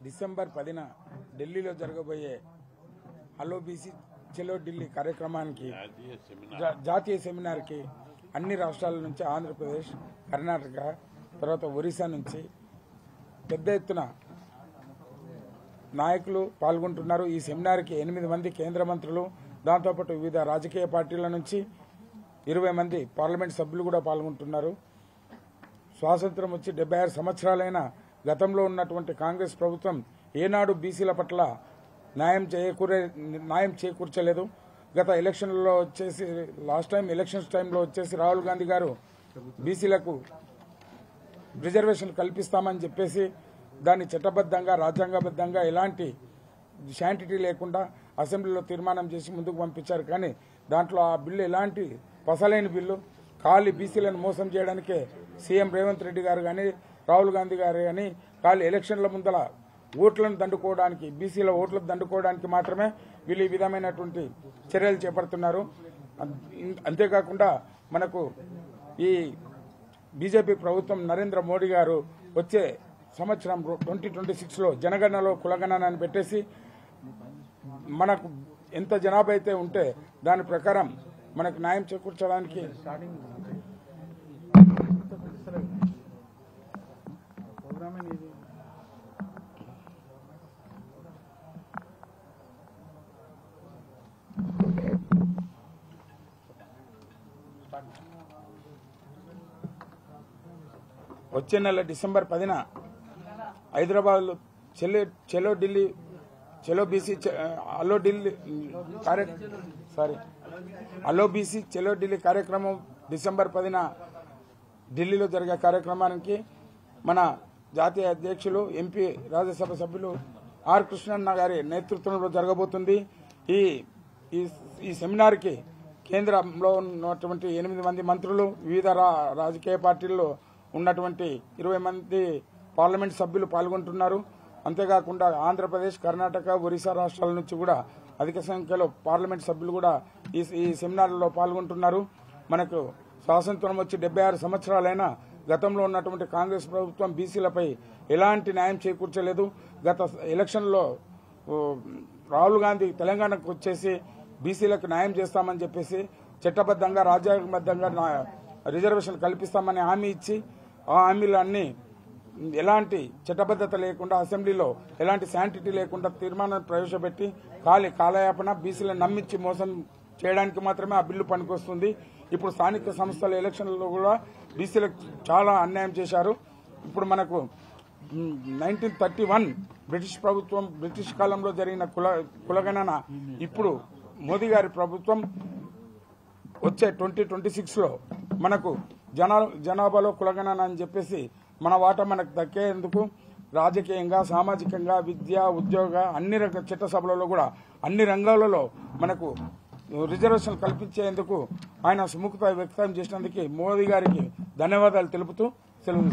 December 10న ఢిల్లీలో జరగబోయే hello BC చలో ఢిల్లీ కార్యక్రమానికి జాతీయ సెమినార్కి అన్ని రాష్ట్రాల నుంచి ఆంధ్రప్రదేశ్, కర్ణాటక, తర్వాత ఒరిస్సా నుంచి పెద్ద ఎత్తున నాయకులు పాల్గొంటున్నారు. ఈ సెమినార్కి 8 మంది కేంద్ర మంత్రులు, దాంతోపాటు వివిధ రాజకీయ పార్టీల నుంచి 20 మంది పార్లమెంట్ సభ్యులు కూడా పాల్గొంటున్నారు. స్వాతంత్రం వచ్చి 76 సంవత్సరాలైన గతంలో ఉన్నటువంటి కాంగ్రెస్ ప్రభుత్వం ఏనాడు బీసీల పట్ల న్యాయం చేకూర్చలేదు. గత ఎలక్షన్లలో వచ్చేసి లాస్ట్ టైం ఎలక్షన్స్ టైంలో వచ్చేసి రాహుల్ గాంధీ గారు బీసీలకు రిజర్వేషన్ కల్పిస్తామని చెప్పేసి దాన్ని చట్టబద్దంగా రాజ్యాంగబద్దంగా ఎలాంటి శాంటిటీ లేకుండా అసెంబ్లీలో తీర్మానం చేసి ముందుకు పంపించారు. కానీ దాంట్లో ఆ బిల్లు ఎలాంటి పసలేని బిల్లు, ఖాళీ బీసీలను మోసం చేయడానికే సీఎం రేవంత్ రెడ్డి గారు కానీ రాహుల్ గాంధీ గారు కానీ ఖాళీ ఎలక్షన్ల ముందల ఓట్లను దండుకోవడానికి, బీసీల ఓట్లను దండుకోవడానికి మాత్రమే వీళ్ళు ఈ విధమైనటువంటి చర్యలు చేపడుతున్నారు. అంతేకాకుండా మనకు ఈ బీజేపీ ప్రభుత్వం నరేంద్ర మోడీ గారు వచ్చే సంవత్సరం 2026లో జనగణనలో కులగణన అని పెట్టేసి మనకు ఎంత జనాభా అయితే ఉంటే దాని ప్రకారం మనకు న్యాయం చేకూర్చడానికి వచ్చే నెల డిసెంబర్ 10న హైదరాబాద్లో చలో ఢిల్లీ చలో బీసీ హలో బీసీ చలో ఢిల్లీ కార్యక్రమం డిసెంబర్ 10న ఢిల్లీలో జరిగే కార్యక్రమానికి మన జాతీయ అధ్యక్షులు ఎంపీ రాజ్యసభ సభ్యులు ఆర్ కృష్ణన్న గారి నేతృత్వంలో జరగబోతుంది. ఈ సెమినార్కి కేంద్రంలో ఉన్నటువంటి 8 మంది మంత్రులు, వివిధ రాజకీయ పార్టీల్లో ఉన్నటువంటి 20 మంది పార్లమెంట్ సభ్యులు పాల్గొంటున్నారు. అంతేకాకుండా ఆంధ్రప్రదేశ్, కర్ణాటక, ఒరిస్సా రాష్ట్రాల నుంచి కూడా అధిక సంఖ్యలో పార్లమెంట్ సభ్యులు కూడా ఈ సెమినార్లో పాల్గొంటున్నారు. మనకు స్వాతంత్రం వచ్చి 76 సంవత్సరాలైనా గతంలో ఉన్నటువంటి కాంగ్రెస్ ప్రభుత్వం బీసీలపై ఎలాంటి న్యాయం చేకూర్చలేదు. గత ఎలక్షన్లో రాహుల్ గాంధీ తెలంగాణకు వచ్చేసి బీసీలకు న్యాయం చేస్తామని చెప్పేసి చట్టబద్దంగా రాజ్యాంగబద్దంగా రిజర్వేషన్ కల్పిస్తామని హామీ ఇచ్చి ఆ హామీలన్నీ ఎలాంటి చట్టబద్దత లేకుండా అసెంబ్లీలో ఎలాంటి శాంటిటీ లేకుండా తీర్మానం ప్రవేశపెట్టి కాలయాపన బీసీలను నమ్మించి మోసం చేయడానికి మాత్రమే ఆ బిల్లు పనికొస్తుంది. ఇప్పుడు స్థానిక సంస్థల ఎలక్షన్లలో కూడా బీసీలకు చాలా అన్యాయం చేశారు. ఇప్పుడు మనకు 1931 బ్రిటిష్ కాలంలో జరిగిన కులగణన ఇప్పుడు మోదీ గారి ప్రభుత్వం వచ్చే 2026లో మనకు జనాభాలో కులగణన అని చెప్పేసి మన వాటా మనకు దక్కేందుకు రాజకీయంగా, సామాజికంగా, విద్య, ఉద్యోగ అన్ని చట్టసభలలో కూడా అన్ని రంగాలలో మనకు రిజర్వేషన్ కల్పించేందుకు ఆయన సుముఖత వ్యక్తం చేసినందుకు మోదీ గారికి ధన్యవాదాలు తెలుపుతూ సెలవు.